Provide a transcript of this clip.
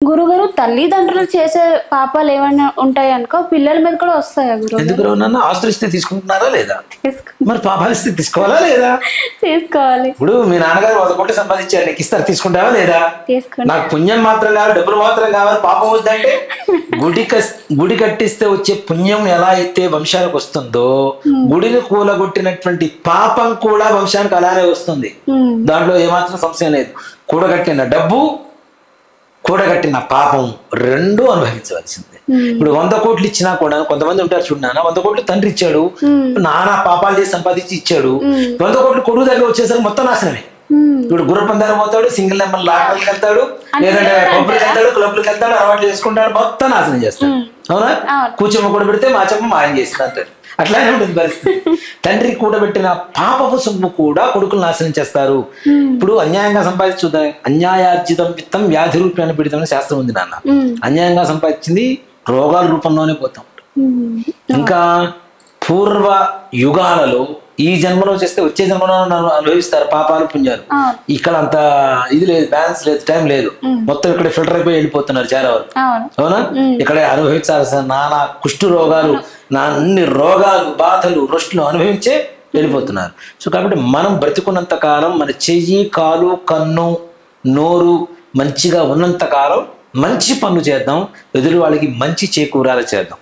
గురుగారు తల్లిదండ్రులు చేసే పాపాలు ఏమైనా ఉంటాయి అనుకో పిల్లల మీద కూడా వస్తాయా గురువు? ఎందుకు నాన్న ఆస్తులు ఇస్తే తీసుకుంటున్నారా లేదా? మరి పాపాలు ఇస్తే తీసుకోవాలా లేదా? తీసుకోవాలి. ఇప్పుడు మీ నాన్నగారు 100 కోట్లు సంపాదించారు, నీకు ఇస్తారు, తీసుకుంటావా లేదా? నాకు పుణ్యం మాత్రం కావాలి, డబ్బులు మాత్రం కావాలి, పాపం వద్దంటే గుడి కట్టిస్తే వచ్చే పుణ్యం ఎలా అయితే వంశానికి వస్తుందో గుడిని కూలగొట్టినటువంటి పాపం కూడా వంశానికి అలానే వస్తుంది. దాంట్లో ఏమాత్రం సంశయం లేదు. కూడగట్టిన డబ్బు, కూడగట్టిన పాపం రెండు అనుభవించవలసిందే. ఇప్పుడు 100 కోట్లు ఇచ్చినా కూడా కొంతమంది ఉంటారు చూడు, నాన్న 100 కోట్లు తండ్రి ఇచ్చాడు, నానా పాపాలు చేసి సంపాదించి ఇచ్చాడు, 100 కోట్లు కొడుకు దగ్గర వచ్చేసరికి మొత్తం నాశనమే. ఇప్పుడు గుర్రపందాలు పోతాడు, సింగిల్ నెంబర్ లాటరీకి వెళ్తాడు, లేదంటే పబ్బులకి వెళ్తాడు, క్లబ్లకు వెళ్తాడు, అలవాటు చేసుకుంటాడు, మొత్తం నాశనం చేస్తాడు. అవునా? కూర్చొమ్మ కూడా పెడితే మా చెమ్మ మాయం చేసింది అంటారు. అట్లానే ఉంటుంది పరిస్థితి. తండ్రి కూడబెట్టిన పాపపు సొమ్ము కూడా కొడుకులు నాశనం చేస్తారు. ఇప్పుడు అన్యాయంగా సంపాదించుదా, అన్యాయార్జితం విత్తం వ్యాధి రూపాన్ని పెడతాం అని శాస్త్రం ఉంది నాన్న. అన్యాయంగా సంపాదించింది రోగాల రూపంలోనే పోతాం. ఇంకా పూర్వ యుగాలలో ఈ జన్మలో చేస్తే వచ్చే జన్మలో అనుభవిస్తారు పాపాలు పుణ్యాలు. ఇక్కడ అంత ఇది లేదు, బ్యాలెన్స్ లేదు, టైం లేదు, మొత్తం ఇక్కడ ఫిల్టర్ అయిపోయి వెళ్ళిపోతున్నారు చాలా వరకు. అవునా? ఇక్కడ అనుభవించాల్సిన నానా కుష్టు రోగాలు, అన్ని రోగాలు, బాధలు, రొస్టులు అనుభవించే వెళ్ళిపోతున్నారు. సో కాబట్టి మనం బ్రతికున్నంత కాలం మన చెయ్యి, కాలు, కన్ను, నోరు మంచిగా ఉన్నంత కాలం మంచి పనులు చేద్దాం, ఎదురు వాళ్ళకి మంచి చేకూరాలు చేద్దాం.